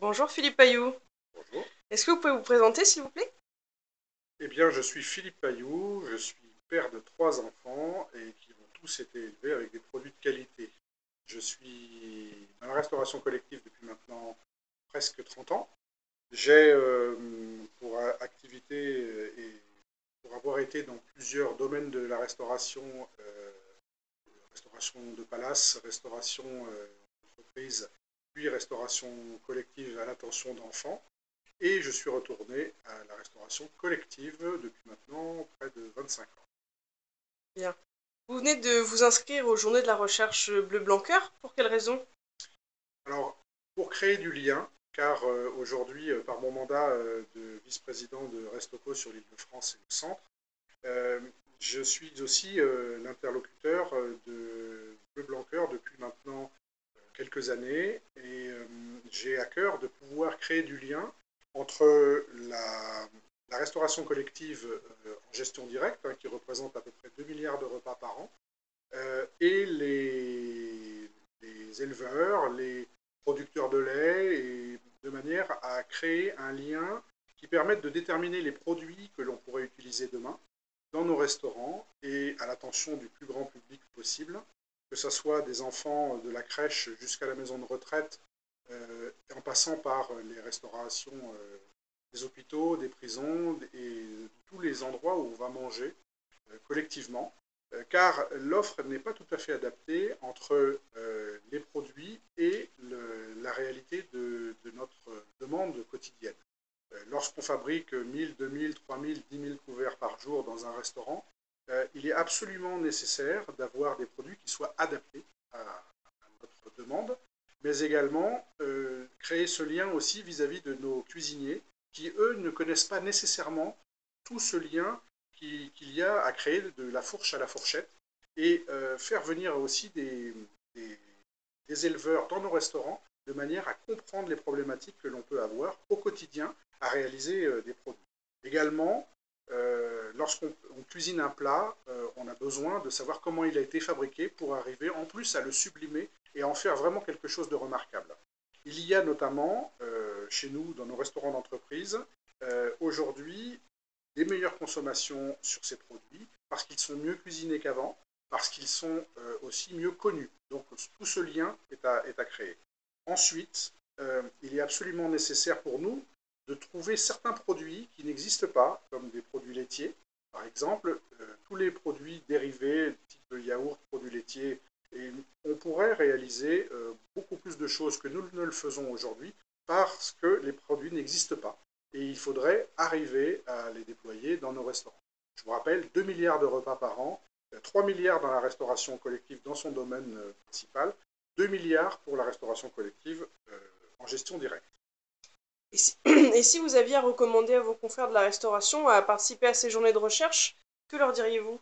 Bonjour Philippe Payou. Bonjour. Est-ce que vous pouvez vous présenter s'il vous plaît? Eh bien, je suis Philippe Payou, je suis père de 3 enfants et qui ont tous été élevés avec des produits de qualité. Je suis dans la restauration collective depuis maintenant presque 30 ans. J'ai pour activité et pour avoir été dans plusieurs domaines de la restauration de palace, restauration d'entreprise, puis restauration collective à l'attention d'enfants. Et je suis retourné à la restauration collective depuis maintenant près de 25 ans. Bien. Vous venez de vous inscrire aux Journées de la recherche Bleu-Blanc-Cœur. Pour quelle raison? Alors, pour créer du lien, car aujourd'hui, par mon mandat de vice-président de Restocco sur l'Île-de-France et le centre, euh, je suis aussi l'interlocuteur de Bleu-Blanc-Cœur depuis maintenant quelques années et j'ai à cœur de pouvoir créer du lien entre la restauration collective en gestion directe, qui représente à peu près 2 milliards de repas par an, et les éleveurs, les producteurs de lait, et de manière à créer un lien qui permette de déterminer les produits que l'on pourrait utiliser demain dans nos restaurants et à l'attention du plus grand public possible, que ce soit des enfants de la crèche jusqu'à la maison de retraite, en passant par les restaurations des hôpitaux, des prisons et tous les endroits où on va manger collectivement, car l'offre n'est pas tout à fait adaptée entre les produits et la réalité de notre demande quotidienne. Lorsqu'on fabrique 1000, 2000, 3000, 10 000 couverts par jour dans un restaurant, il est absolument nécessaire d'avoir des produits qui soient adaptés à notre demande, mais également créer ce lien aussi vis-à-vis de nos cuisiniers qui, eux, ne connaissent pas nécessairement tout ce lien qu'il y a à créer de la fourche à la fourchette et faire venir aussi des éleveurs dans nos restaurants de manière à comprendre les problématiques que l'on peut avoir au quotidien à réaliser des produits. Également, lorsqu'on cuisine un plat, on a besoin de savoir comment il a été fabriqué pour arriver en plus à le sublimer et à en faire vraiment quelque chose de remarquable. Il y a notamment chez nous, dans nos restaurants d'entreprise, aujourd'hui des meilleures consommations sur ces produits parce qu'ils sont mieux cuisinés qu'avant, parce qu'ils sont aussi mieux connus. Donc tout ce lien est à créer. Ensuite, il est absolument nécessaire pour nous de trouver certains produits qui n'existent pas, comme des produits laitiers. Par exemple, tous les produits dérivés, type yaourt, produits laitiers, et on pourrait réaliser beaucoup plus de choses que nous ne le faisons aujourd'hui parce que les produits n'existent pas. Et il faudrait arriver à les déployer dans nos restaurants. Je vous rappelle, 2 milliards de repas par an, 3 milliards dans la restauration collective dans son domaine principal, 2 milliards pour la restauration collective en gestion directe. Et si vous aviez à recommander à vos confrères de la restauration à participer à ces journées de recherche, que leur diriez-vous?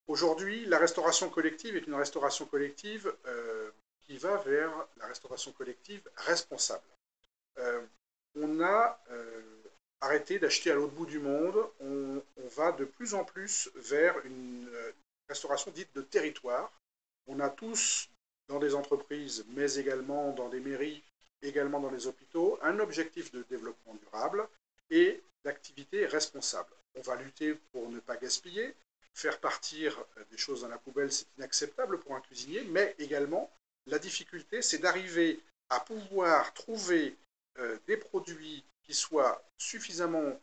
Aujourd'hui, la restauration collective est une restauration collective qui va vers la restauration collective responsable. On a arrêté d'acheter à l'autre bout du monde, on va de plus en plus vers une restauration dite de territoire. On a tous, dans des entreprises, mais également dans des mairies, également dans les hôpitaux, un objectif de développement durable et d'activité responsable. On va lutter pour ne pas gaspiller. Faire partir des choses dans la poubelle, c'est inacceptable pour un cuisinier, mais également, la difficulté, c'est d'arriver à pouvoir trouver des produits qui soient suffisamment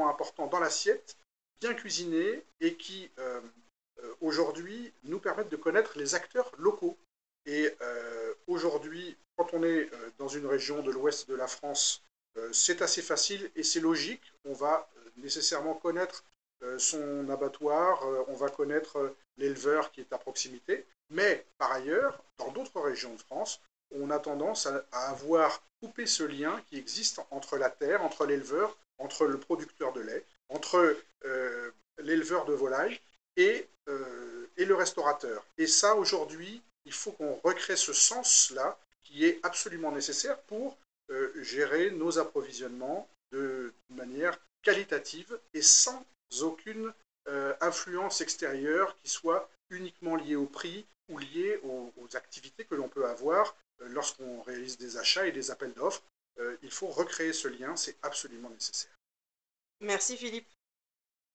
importants dans l'assiette, bien cuisinés et qui aujourd'hui nous permettent de connaître les acteurs locaux. Et aujourd'hui, quand on est dans une région de l'ouest de la France, c'est assez facile et c'est logique. On va nécessairement connaître son abattoir, on va connaître l'éleveur qui est à proximité. Mais par ailleurs, dans d'autres régions de France, on a tendance à avoir coupé ce lien qui existe entre la terre, entre l'éleveur, entre le producteur de lait, entre l'éleveur de volailles et le restaurateur. Et ça, aujourd'hui, il faut qu'on recrée ce sens-là qui est absolument nécessaire pour gérer nos approvisionnements de manière qualitative et sans aucune influence extérieure qui soit uniquement liée au prix ou liée aux activités que l'on peut avoir lorsqu'on réalise des achats et des appels d'offres. Il faut recréer ce lien, c'est absolument nécessaire. Merci Philippe.